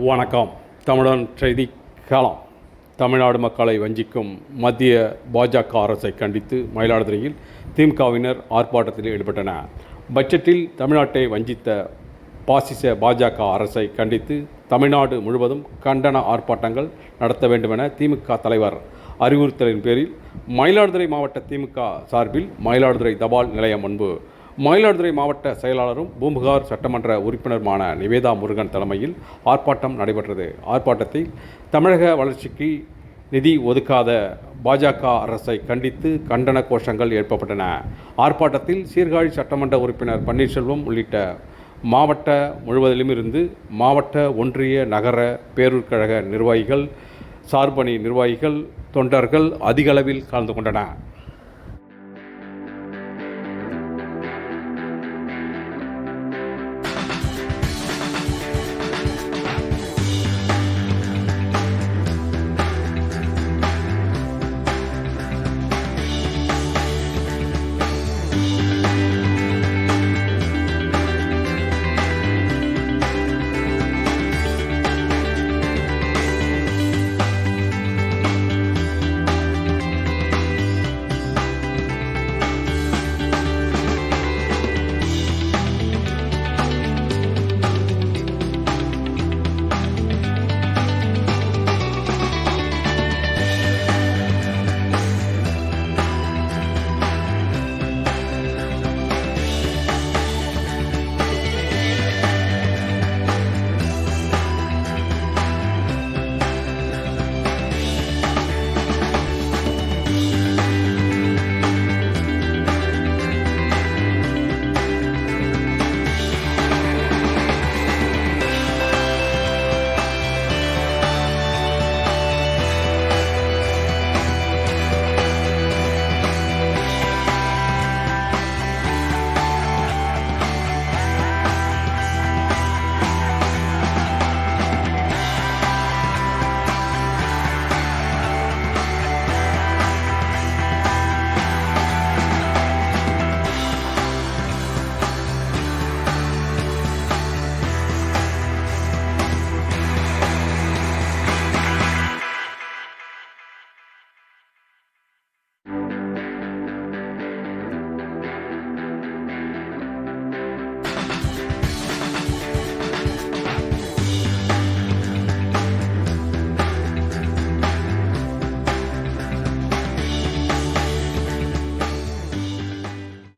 வணக்கம். தமிழன் செய்தி காலம். தமிழ்நாடு மக்களை வஞ்சிக்கும் மத்திய பாஜக அரசை கண்டித்து மயிலாடுதுறையில் திமுகவினர் ஆர்ப்பாட்டத்தில் ஈடுபட்டனர். பட்ஜெட்டில் தமிழ்நாட்டை வஞ்சித்த பாசிச பாஜக அரசை கண்டித்து தமிழ்நாடு முழுவதும் கண்டன ஆர்ப்பாட்டங்கள் நடத்த வேண்டுமென திமுக தலைவர் அறிவுறுத்தலின் பேரில் மயிலாடுதுறை மாவட்ட திமுக சார்பில் மயிலாடுதுறை தபால் நிலையம் முன்பு மயிலாடுதுறை மாவட்ட செயலாளரும் பூம்புகார் சட்டமன்ற உறுப்பினருமான நிவேதா முருகன் தலைமையில் ஆர்ப்பாட்டம் நடைபெற்றது. ஆர்ப்பாட்டத்தில் தமிழக வளர்ச்சிக்கு நிதி ஒதுக்காத பாஜக அரசை கண்டித்து கண்டன கோஷங்கள் எழுப்பப்பட்டன. ஆர்ப்பாட்டத்தில் சீர்காழி சட்டமன்ற உறுப்பினர் பன்னீர்செல்வம் உள்ளிட்ட மாவட்ட முழுவதிலுமிருந்து மாவட்ட, ஒன்றிய, நகர, பேரூர் கழக நிர்வாகிகள், சார்பணி நிர்வாகிகள், தொண்டர்கள் அதிகளவில் கலந்து கொண்டனர்.